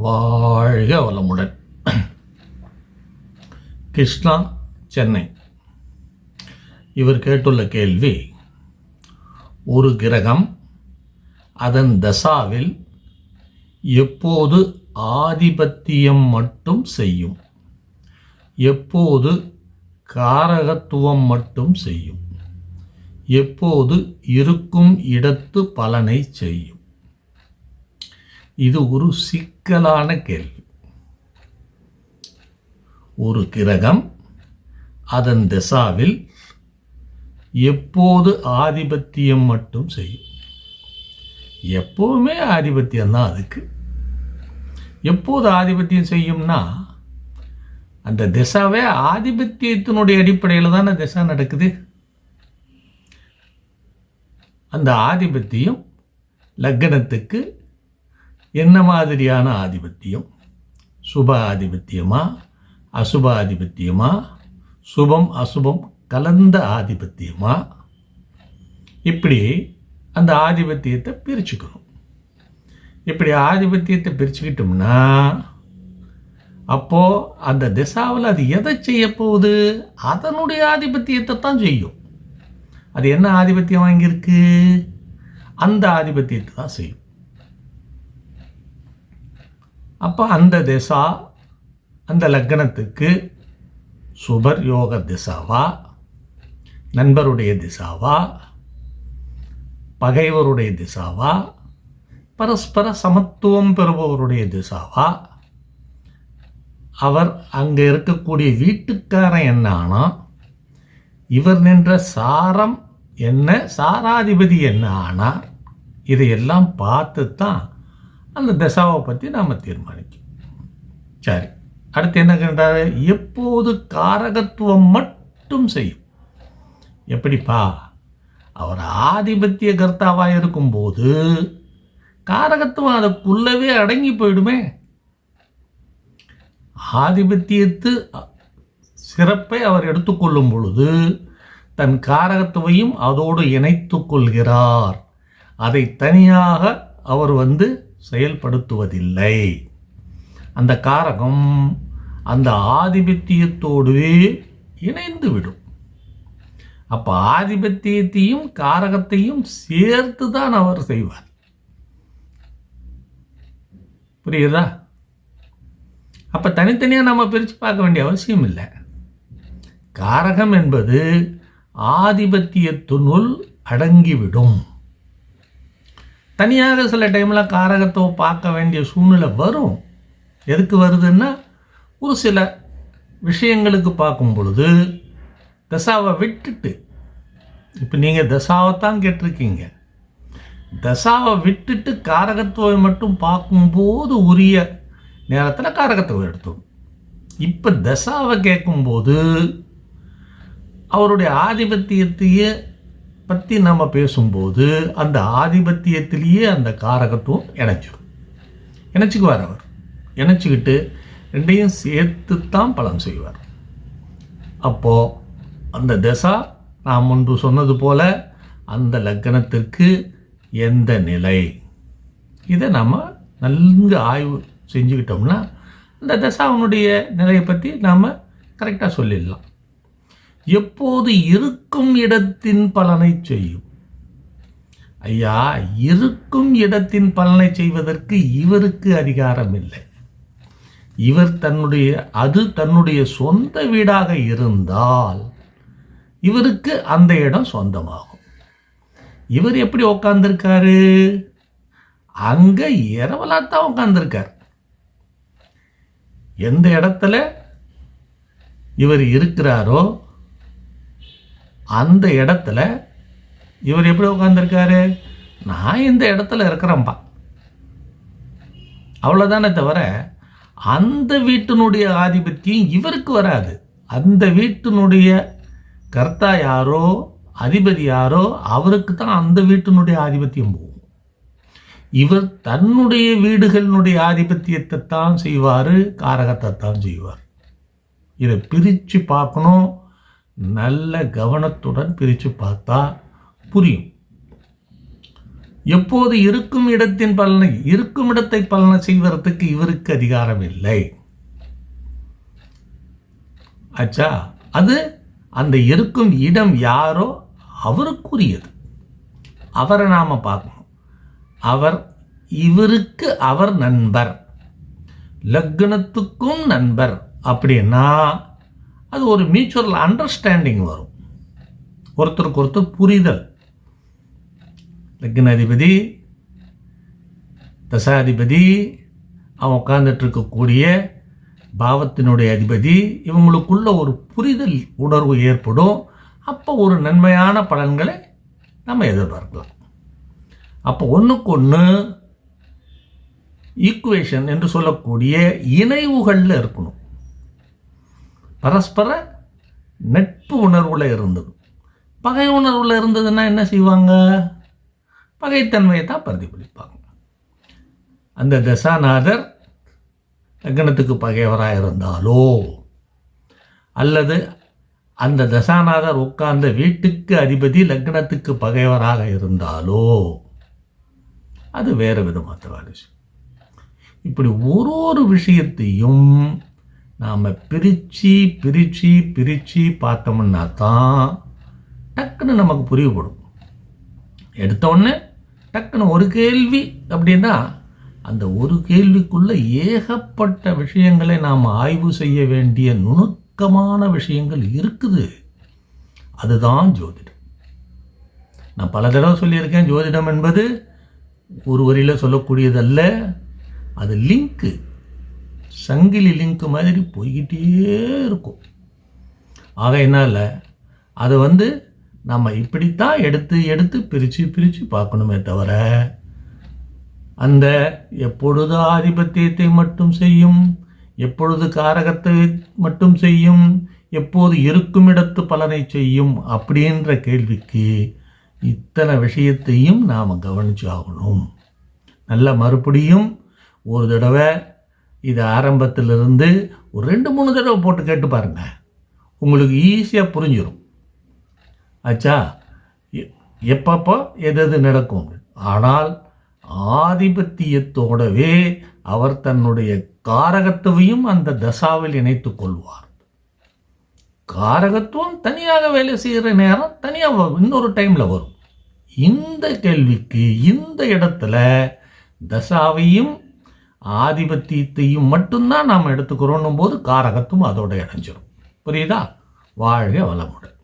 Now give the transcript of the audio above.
வாழ்க வளமுடன். கிருஷ்ணா, சென்னை. இவர் கேட்டுள்ள கேள்வி: ஒரு கிரகம் அதன் தசாவில் எப்போது ஆதிபத்தியம் மட்டும் செய்யும், எப்போது காரகத்துவம் மட்டும் செய்யும், எப்போது இருக்கும் இடத்து பலனை செய்யும்? இது ஒரு சிக்கலான கேள்வி. ஒரு கிரகம் அதன் திசாவில் எப்போது ஆதிபத்தியம் மட்டும் செய்யும்? எப்போவுமே ஆதிபத்தியம் தான் அதுக்கு. எப்போது ஆதிபத்தியம் செய்யும்னா, அந்த திசாவே ஆதிபத்தியத்தினுடைய அடிப்படையில் தானே திசா நடக்குது. அந்த ஆதிபத்தியம் லக்னத்துக்கு என்ன மாதிரியான ஆதிபத்தியம்? சுப ஆதிபத்தியமா, அசுப ஆதிபத்தியமா, சுபம் அசுபம் கலந்த ஆதிபத்தியமா? இப்படி அந்த ஆதிபத்தியத்தை பிரிச்சுக்கணும். இப்படி ஆதிபத்தியத்தை பிரிச்சுக்கிட்டோம்னா, அப்போது அந்த திசாவில் அது எதை செய்ய போகுது? அதனுடைய ஆதிபத்தியத்தை தான் செய்யும். அது என்ன ஆதிபத்தியம் வாங்கியிருக்கு? அந்த ஆதிபத்தியத்தை தான் செய்யும். அப்போ அந்த திசா அந்த லக்னத்துக்கு சுபர் யோக திசாவா, நண்பருடைய திசாவா, பகைவருடைய திசாவா, பரஸ்பர சமத்துவம் பெறுபவருடைய திசாவா, அவர் அங்கே இருக்கக்கூடிய வீட்டுக்காரன் என்ன ஆனா, இவர் நின்ற சாரம் என்ன, சாராதிபதி என்ன ஆனா, இதையெல்லாம் பார்த்து தான் அந்த திசாவை பற்றி நாம் தீர்மானிக்கும். சரி, அடுத்து என்ன கண்டாரு? எப்போது காரகத்துவம் மட்டும் செய்யும். எப்படிப்பா? அவர் ஆதிபத்திய கர்த்தாவாக இருக்கும்போது காரகத்துவம் அதுக்குள்ளவே அடங்கி போயிடுமே. ஆதிபத்தியத்து சிறப்பை அவர் எடுத்துக்கொள்ளும் பொழுது தன் காரகத்துவையும் அதோடு இணைத்து கொள்கிறார். அதை தனியாக அவர் செயல்படுத்துவதில்லை. அந்த காரகம் அந்த ஆதிபத்தியத்தோடுவே இணைந்து விடும். அப்போ ஆதிபத்தியத்தையும் காரகத்தையும் சேர்த்து தான் அவர் செய்வார். புரியுதா? அப்போ தனித்தனியாக நம்ம பிரித்து பார்க்க வேண்டிய அவசியம் இல்லை. காரகம் என்பது ஆதிபத்தியத்தினுள் அடங்கிவிடும். தனியாக சில டைமில் காரகத்தை பார்க்க வேண்டிய சூழ்நிலை வரும். எதுக்கு வருதுன்னா, ஒரு சில விஷயங்களுக்கு பார்க்கும் பொழுது தசாவை விட்டுட்டு, இப்போ நீங்கள் தசாவைத்தான் கேட்டிருக்கீங்க, தசாவை விட்டுட்டு காரகத்துவை மட்டும் பார்க்கும்போது உரிய நேரத்தில் காரகத்துவம் எடுத்தோம். இப்போ தசாவை கேட்கும்போது அவருடைய ஆதிபத்தியத்தையே பற்றி நம்ம பேசும்போது அந்த ஆதிபத்தியத்திலேயே அந்த காரகத்துவம் இணைச்சிக்குவார். அவர் இணைச்சிக்கிட்டு ரெண்டையும் சேர்த்து தான் பலன் செய்வார். அப்போது அந்த தசா, நான் முன்பு சொன்னது போல், அந்த லக்னத்திற்கு எந்த நிலை, இதை நம்ம நன்கு ஆய்வு செஞ்சுக்கிட்டோம்னா அந்த தசாவினுடைய நிலையை பற்றி நாம் கரெக்டாக சொல்லிடலாம். எப்போது இருக்கும் இடத்தின் பலனை செய்யும்? ஐயா, இருக்கும் இடத்தின் பலனை செய்வதற்கு இவருக்கு அதிகாரம் இல்லை. இவர் தன்னுடைய சொந்த வீடாக இருந்தால் இவருக்கு அந்த இடம் சொந்தமாகும். இவர் எப்படி உட்கார்ந்துருக்காரு? அங்கே இரவலாத்தான் உட்கார்ந்துருக்கார். எந்த இடத்துல இவர் இருக்கிறாரோ அந்த இடத்துல இவர் எப்படி உட்கார்ந்துருக்காரு? நான் இந்த இடத்துல இருக்கிறேன்ப்பா, அவ்வளோதானே தவிர அந்த வீட்டினுடைய ஆதிபத்தியம் இவருக்கு வராது. அந்த வீட்டினுடைய கர்த்தா யாரோ, அதிபதி யாரோ, அவருக்கு தான் அந்த வீட்டினுடைய ஆதிபத்தியம் போகும். இவர் தன்னுடைய வீடுகளினுடைய ஆதிபத்தியத்தை தான் செய்வார், காரகத்தை தான் செய்வார். இதை பிரித்து பார்க்கணும். நல்ல கவனத்துடன் பிரித்து பார்த்தா புரியும். எப்போது இருக்கும் இடத்தை பலனை செய்வதற்கு இவருக்கு அதிகாரம் இல்லை. ஆச்சா, அது அந்த இருக்கும் இடம் யாரோ அவருக்குரியது. அவரை நாம பார்க்கணும். இவருக்கு அவர் நண்பர், லக்னத்துக்கும் நண்பர் அப்படின்னா அது ஒரு மியூச்சுவல் அண்டர்ஸ்டாண்டிங் வரும், ஒருத்தருக்கு ஒருத்தர் புரிதல். லக்னாதிபதி தசாதிபதி அவன் உட்கார்ந்துட்டு இருக்கக்கூடிய பாவத்தினுடைய அதிபதி, இவங்களுக்குள்ள ஒரு புரிதல் உணர்வு ஏற்படும். அப்போ ஒரு நன்மையான பலன்களை நம்ம எதிர்பார்க்கலாம். அப்போ ஒன்றுக்கு ஒன்று ஈக்குவேஷன் என்று சொல்லக்கூடிய இணைவுகளில் இருக்கணும். பரஸ்பர நட்பு உணர்வில் இருந்தது. பகை உணர்வில் இருந்ததுன்னா என்ன செய்வாங்க? பகைத்தன்மையை தான் பிரதிபலிப்பாங்க. அந்த தசாநாதர் லக்னத்துக்கு பகைவராக இருந்தாலோ, அல்லது அந்த தசாநாதர் உட்கார்ந்த வீட்டுக்கு அதிபதி லக்னத்துக்கு பகைவராக இருந்தாலோ, அது வேறு விதமாக விஷயம். இப்படி ஒரு விஷயத்தையும் நாம் பிரித்து பார்த்தோம்னா தான் டக்குன்னு நமக்கு புரியப்படும். எடுத்தோடனே டக்குன்னு ஒரு கேள்வி அப்படின்னா அந்த ஒரு கேள்விக்குள்ள ஏகப்பட்ட விஷயங்களை நாம் ஆய்வு செய்ய வேண்டிய நுணுக்கமான விஷயங்கள் இருக்குது. அதுதான் ஜோதிடம். நான் பல தடவை சொல்லியிருக்கேன், ஜோதிடம் என்பது ஒரு வரியில் சொல்லக்கூடியதல்ல. அது லிங்க்கு, சங்கிலி லிங்க் மாதிரி போய்கிட்டே இருக்கும். ஆகையினால் அதை நம்ம இப்படித்தான் எடுத்து பிரித்து பார்க்கணுமே தவிர, அந்த எப்பொழுது ஆதிபத்தியத்தை மட்டும் செய்யும், எப்பொழுது காரகத்தை மட்டும் செய்யும், எப்போது இருக்கும் இடத்து பலனை செய்யும் அப்படின்ற கேள்விக்கு இத்தனை விஷயத்தையும் நாம் கவனிச்சு ஆகணும். நல்ல மறுபடியும் ஒரு தடவை இது ஆரம்பத்திலிருந்து ஒரு 2-3 தடவை போட்டு கேட்டு பாருங்க, உங்களுக்கு ஈஸியாக புரிஞ்சிடும். ஆச்சா, எப்பப்போ எது நடக்கும். ஆனால் ஆதிபத்தியத்தோடவே அவர் தன்னுடைய காரகத்துவையும் அந்த தசாவில் இணைத்து கொள்வார். காரகத்துவம் தனியாக வேலை செய்கிற நேரம் தனியாக இன்னொரு டைமில் வரும். இந்த கேள்விக்கு இந்த இடத்துல தசாவையும் ஆதிபத்தியத்தையும் மட்டும்தான் நாம் எடுத்துக்கிறோன்னும் போது காரகத்துவம் அதோட இணைஞ்சிடும். புரியுதா? வாழ்க வளமுடன்.